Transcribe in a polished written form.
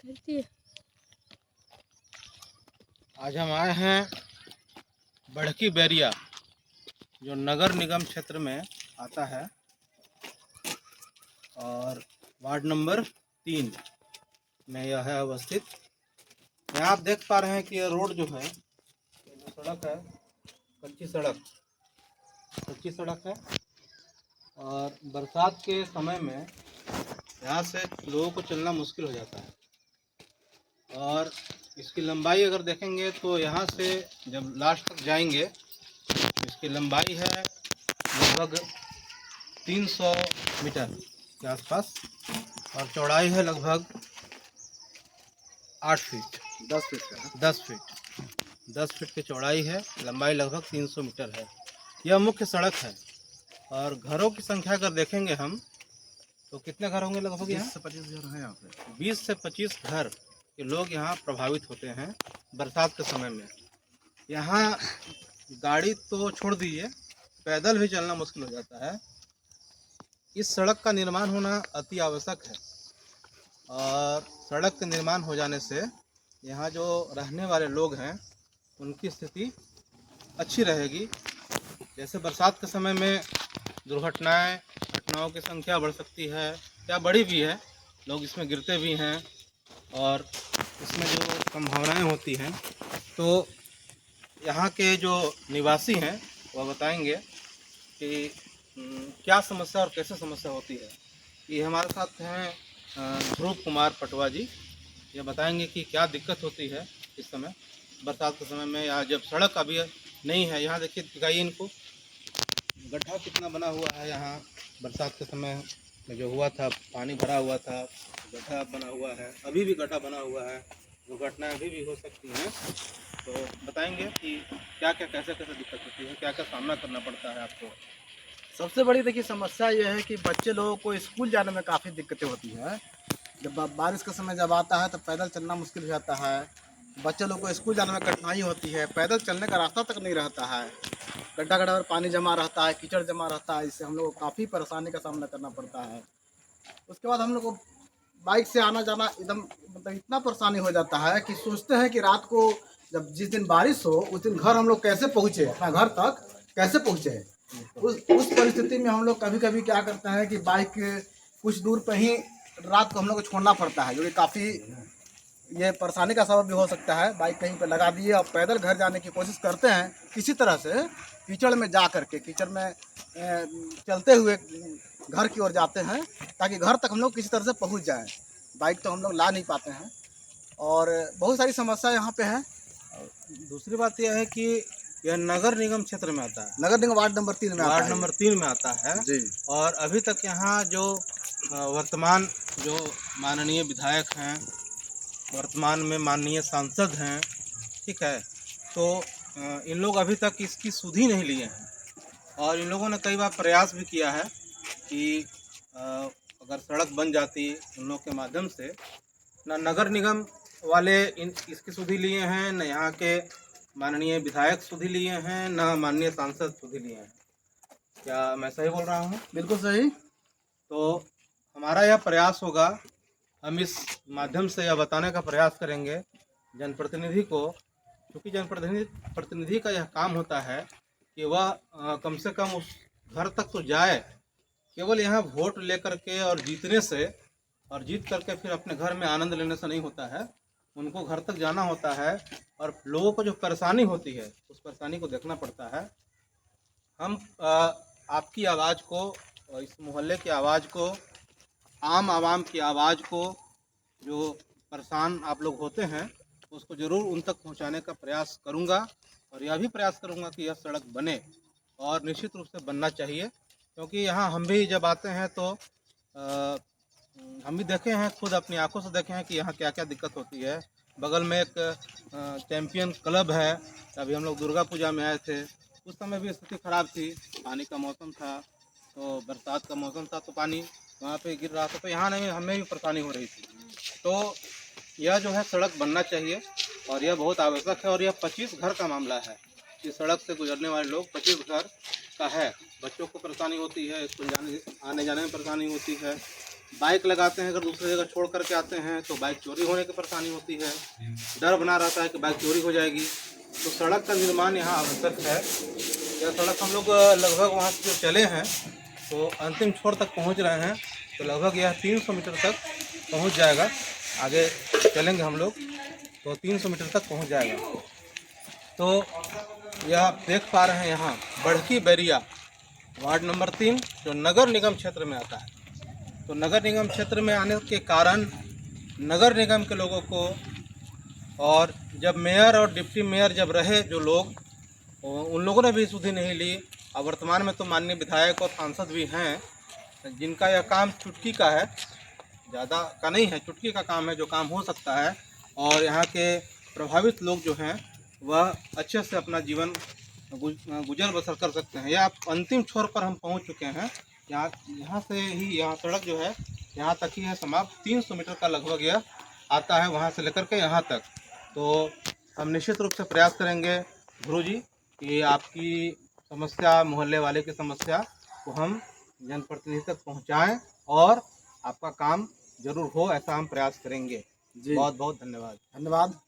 करती है। आज हम आए हैं बढ़की बैरिया, जो नगर निगम क्षेत्र में आता है और वार्ड नंबर 3 में यह है अवस्थित। यहाँ आप देख पा रहे हैं कि यह रोड जो है, ये जो सड़क है, कच्ची सड़क है और बरसात के समय में यहाँ से लोगों को चलना मुश्किल हो जाता है। और इसकी लंबाई अगर देखेंगे तो यहाँ से जब लास्ट तक जाएंगे, इसकी लंबाई है लगभग 300 मीटर के आसपास और चौड़ाई है लगभग 8 फीट 10 फीट की चौड़ाई है, लंबाई लगभग 300 मीटर है। यह मुख्य सड़क है और घरों की संख्या अगर देखेंगे हम तो कितने घर होंगे लगभग? 20 से 25 घर हैं यहाँ पे। 20 से 25 घर के लोग यहाँ प्रभावित होते हैं बरसात के समय में। यहाँ गाड़ी तो छोड़ दीजिए, पैदल भी चलना मुश्किल हो जाता है। इस सड़क का निर्माण होना अति आवश्यक है और सड़क के निर्माण हो जाने से यहाँ जो रहने वाले लोग हैं उनकी स्थिति अच्छी रहेगी। जैसे बरसात के समय में घटनाओं की संख्या बढ़ सकती है या बढ़ी भी है, लोग इसमें गिरते भी हैं और इसमें जो संभावनाएं होती हैं, तो यहाँ के जो निवासी हैं वह बताएंगे कि क्या समस्या और कैसे समस्या होती है। ये हमारे साथ हैं ध्रुव कुमार पटवा जी। ये बताएंगे कि क्या दिक्कत होती है इस समय बरसात के समय में, या जब सड़क अभी नहीं है। यहाँ देखिए, दिखाइए इनको, गड्ढा कितना बना हुआ है। यहाँ बरसात के समय में जो हुआ था, पानी भरा हुआ था, गड्ढा बना हुआ है, अभी भी गड्ढा बना हुआ है, दुर्घटनाएं अभी भी हो सकती हैं। तो बताएंगे कि क्या क्या कैसे कैसे दिक्कत होती है, क्या क्या सामना करना पड़ता है आपको। सबसे बड़ी देखिए समस्या यह है कि बच्चे लोगों को स्कूल जाने में काफ़ी दिक्कतें होती हैं। जब बारिश का समय जब आता है तो पैदल चलना मुश्किल हो जाता है। बच्चे लोगों को स्कूल जाने में कठिनाई होती है, पैदल चलने का रास्ता तक नहीं रहता है। गड्ढा गड्ढा में पानी जमा रहता है, कीचड़ जमा रहता है, इससे हम लोग को काफ़ी परेशानी का सामना करना पड़ता है। उसके बाद हम लोग को बाइक से आना जाना एकदम मतलब इतना परेशानी हो जाता है कि सोचते हैं कि रात को जब जिस दिन बारिश हो उस दिन घर हम लोग कैसे पहुँचे, अपना घर तक कैसे पहुँचे। उस परिस्थिति में हम लोग कभी कभी क्या करते हैं कि बाइक कुछ दूर पर ही रात को हम लोग को छोड़ना पड़ता है, जो कि काफ़ी ये परेशानी का सबब भी हो सकता है। बाइक कहीं पे लगा दिए और पैदल घर जाने की कोशिश करते हैं किसी तरह से, कीचड़ में जा करके कीचड़ में चलते हुए घर की ओर जाते हैं ताकि घर तक हम लोग किसी तरह से पहुंच जाएं। बाइक तो हम लोग ला नहीं पाते हैं और बहुत सारी समस्या यहाँ पे है। दूसरी बात यह है कि यह नगर निगम क्षेत्र में आता है, नगर निगम वार्ड नंबर 3 में वार्ड नंबर 3 में आता है जी। और अभी तक यहाँ जो वर्तमान जो माननीय विधायक हैं, वर्तमान में माननीय सांसद हैं, ठीक है, तो इन लोग अभी तक इसकी सुध ही नहीं लिए हैं और इन लोगों ने कई बार प्रयास भी किया है कि अगर सड़क बन जाती उन लोग के माध्यम से। ना नगर निगम वाले इसकी सुधि लिए हैं, न यहाँ के माननीय विधायक सुधि लिए हैं, न माननीय सांसद सुधि लिए हैं। क्या मैं सही बोल रहा हूँ? बिल्कुल सही। तो हमारा यह प्रयास होगा, हम इस माध्यम से यह बताने का प्रयास करेंगे जनप्रतिनिधि को, क्योंकि जनप्रतिनिधि का यह काम होता है कि वह कम से कम उस घर तक तो जाए। केवल यहाँ वोट लेकर के और जीतने से और जीत करके फिर अपने घर में आनंद लेने से नहीं होता है, उनको घर तक जाना होता है और लोगों को जो परेशानी होती है उस परेशानी को देखना पड़ता है। हम आपकी आवाज़ को, इस मोहल्ले की आवाज़ को, आम आवाम की आवाज़ को, जो परेशान आप लोग होते हैं, उसको ज़रूर उन तक पहुंचाने का प्रयास करूंगा और यह भी प्रयास करूंगा कि यह सड़क बने और निश्चित रूप से बनना चाहिए। क्योंकि यहाँ हम भी जब आते हैं तो हम भी देखे हैं, खुद अपनी आंखों से देखे हैं कि यहाँ क्या क्या दिक्कत होती है। बगल में एक चैम्पियन क्लब है, अभी हम लोग दुर्गा पूजा में आए थे, उस समय भी स्थिति ख़राब थी, पानी का मौसम था, तो बरसात का मौसम था, तो पानी वहाँ पे गिर रहा था, तो यहाँ नहीं, हमें भी परेशानी हो रही थी। तो यह जो है सड़क बनना चाहिए और यह बहुत आवश्यक है और यह 25 घर का मामला है। इस सड़क से गुजरने वाले लोग 25 घर का है। बच्चों को परेशानी होती है, स्कूल आने जाने में परेशानी होती है, बाइक लगाते हैं, अगर दूसरी जगह छोड़ करके आते हैं तो बाइक चोरी होने की परेशानी होती है, डर बना रहता है कि बाइक चोरी हो जाएगी। तो सड़क का निर्माण यहाँ आवश्यक है। यह सड़क हम लोग लगभग वहाँ से जो चले हैं तो अंतिम छोर तक पहुँच रहे हैं, तो लगभग यह 300 मीटर तक पहुँच जाएगा। आगे चलेंगे हम लोग तो 300 मीटर तक पहुँच जाएगा। तो यह आप देख पा रहे हैं यहाँ बढ़की बैरिया वार्ड नंबर 3 जो नगर निगम क्षेत्र में आता है। तो नगर निगम क्षेत्र में आने के कारण नगर निगम के लोगों को, और जब मेयर और डिप्टी मेयर जब रहे जो लोग, उन लोगों ने भी सुधि नहीं ली। अब वर्तमान में तो माननीय विधायक और सांसद भी हैं जिनका यह काम चुटकी का है, ज़्यादा का नहीं है, चुटकी का काम है जो काम हो सकता है। और यहाँ के प्रभावित लोग जो हैं वह अच्छे से अपना जीवन गुजर बसर कर सकते हैं। या अंतिम छोर पर हम पहुँच चुके हैं। यहाँ से ही यहाँ सड़क जो है यहाँ तक ही है समाप्त। 300 मीटर का लगभग यह आता है वहाँ से लेकर के यहाँ तक। तो हम निश्चित रूप से प्रयास करेंगे गुरु जी कि आपकी समस्या, मोहल्ले वाले की समस्या को हम जनप्रतिनिधि तक पहुँचाएँ और आपका काम जरूर हो, ऐसा हम प्रयास करेंगे। जी बहुत बहुत धन्यवाद। धन्यवाद।